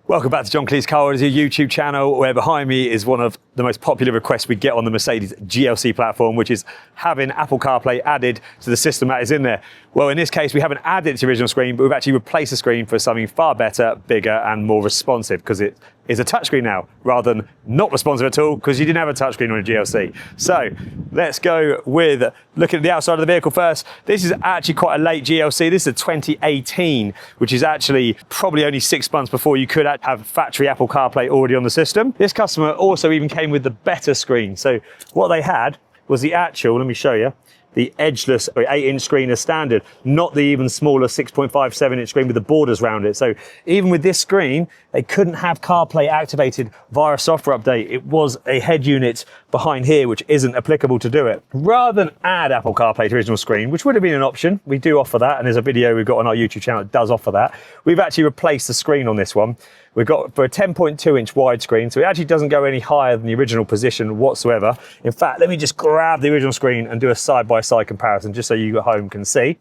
Welcome back to John Cleese Car Audio YouTube channel, where behind me is one of the most popular requests we get on the Mercedes GLC platform, which is having Apple CarPlay added to the system that is in there. Well, in this case, we haven't added it to the original screen, but we've actually replaced the screen for something far better, bigger, and more responsive, because it is a touchscreen now, rather than not responsive at all, because you didn't have a touchscreen on a GLC. So let's go with looking at the outside of the vehicle first. This is actually quite a late GLC. This is a 2018, which is actually probably only 6 months before you could have factory Apple CarPlay already on the system. This customer also even came with the better screen. So what they had was the actual, let me show you, the edgeless 8-inch screen as standard, not the even smaller 6.57-inch screen with the borders around it. So even with this screen, they couldn't have CarPlay activated via a software update. It was a head unit behind here, which isn't applicable to do it. Rather than add Apple CarPlay to original screen, which would have been an option, we do offer that, and there's a video we've got on our YouTube channel that does offer that. We've actually replaced the screen on this one. We've got for a 10.2-inch widescreen, so it actually doesn't go any higher than the original position whatsoever. In fact, let me just grab the original screen and do a side-by-side comparison, just so you at home can see.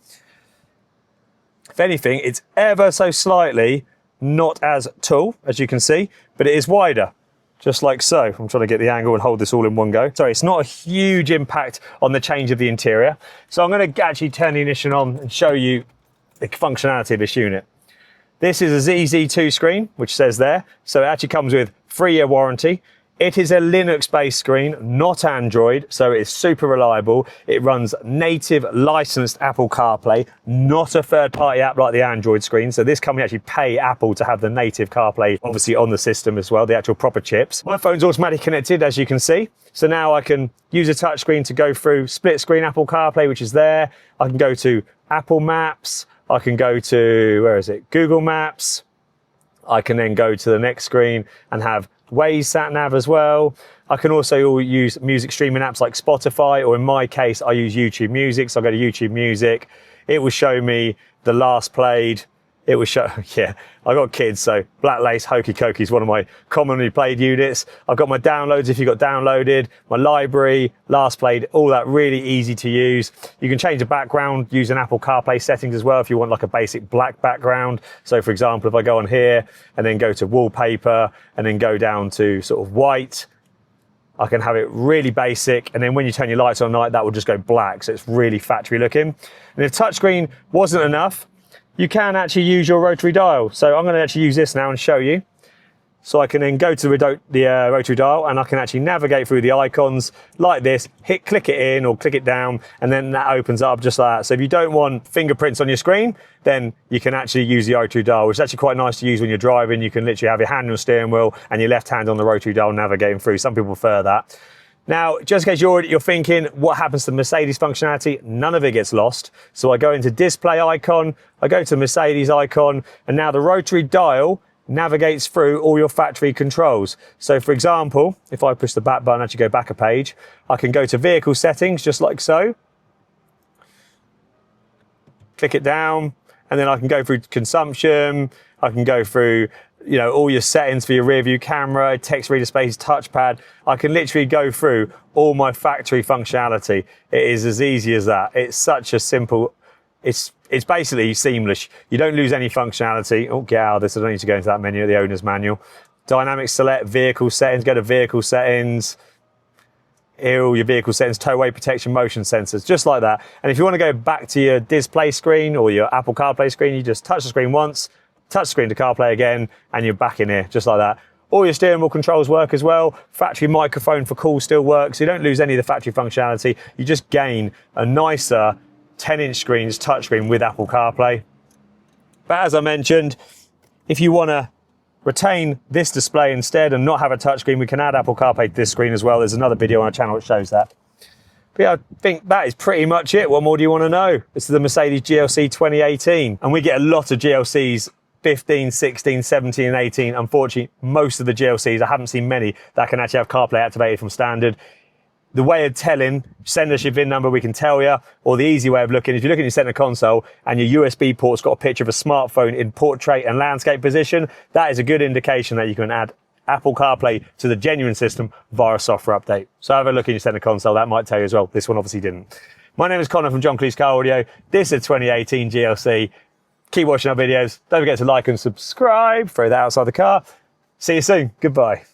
If anything, it's ever so slightly not as tall, as you can see, but it is wider, just like so. I'm trying to get the angle and hold this all in one go. Sorry, it's not a huge impact on the change of the interior. So I'm going to actually turn the ignition on and show you the functionality of this unit. This is a ZZ2 screen, which says there. So it actually comes with 3-year warranty. It is a Linux-based screen, not Android, so it's super reliable. It runs native licensed Apple CarPlay, not a third-party app like the Android screen. So this company actually pay Apple to have the native CarPlay, obviously on the system as well, the actual proper chips. My phone's automatically connected, as you can see. So now I can use a touchscreen to go through split screen Apple CarPlay, which is there. I can go to Apple Maps. I can go to, where is it? Google Maps. I can then go to the next screen and have Waze sat nav as well. I can also use music streaming apps like Spotify, or in my case, I use YouTube Music. So I go to YouTube Music. It will show me the last played. It will show, yeah, I got kids, so Black Lace Hokey Cokey is one of my commonly played units. I've got my downloads if you got downloaded, my library, last played, all that really easy to use. You can change the background using Apple CarPlay settings as well if you want like a basic black background. So for example, if I go on here and then go to wallpaper and then go down to sort of white, I can have it really basic, and then when you turn your lights on at night, that will just go black, so it's really factory looking. And if touchscreen wasn't enough, you can actually use your rotary dial. So I'm going to actually use this now and show you. So I can then go to the rotary dial, and I can actually navigate through the icons like this, click it in or click it down, and then that opens up just like that. So if you don't want fingerprints on your screen, then you can actually use the rotary dial, which is actually quite nice to use when you're driving. You can literally have your hand on the steering wheel and your left hand on the rotary dial navigating through. Some people prefer that. Now, just in case you're thinking, what happens to Mercedes functionality? None of it gets lost. So I go into display icon, I go to Mercedes icon, and now the rotary dial navigates through all your factory controls. So for example, if I push the back button, actually go back a page, I can go to vehicle settings, just like so. Click it down, and then I can go through consumption, I can go through all your settings for your rear view camera, text reader space, touchpad. I can literally go through all my factory functionality. It is as easy as that. It's such a simple, it's basically seamless. You don't lose any functionality. Oh, get out of this. I don't need to go into that menu, the owner's manual. Dynamic select, vehicle settings, go to vehicle settings. Here are all your vehicle settings, towaway protection, motion sensors, just like that. And if you want to go back to your Dizzplay screen or your Apple CarPlay screen, you just touch the screen once, touch screen to CarPlay again, and you're back in here, just like that. All your steering wheel controls work as well. Factory microphone for call still works. You don't lose any of the factory functionality. You just gain a nicer 10-inch screen, touchscreen with Apple CarPlay. But as I mentioned, if you want to retain this display instead and not have a touchscreen, we can add Apple CarPlay to this screen as well. There's another video on our channel that shows that. But yeah, I think that is pretty much it. What more do you want to know? This is the Mercedes GLC 2018, and we get a lot of GLCs 15, 16, 17, and 18. Unfortunately, most of the GLCs, I haven't seen many that can actually have CarPlay activated from standard. The way of telling, send us your VIN number, we can tell you, or the easy way of looking, if you look at your center console and your USB port's got a picture of a smartphone in portrait and landscape position, that is a good indication that you can add Apple CarPlay to the genuine system via a software update. So have a look in your center console, that might tell you as well. This one obviously didn't. My name is Connor from John Cleese Car Audio. This is a 2018 GLC. Keep watching our videos. Don't forget to like and subscribe. Throw that outside the car. See you soon. Goodbye.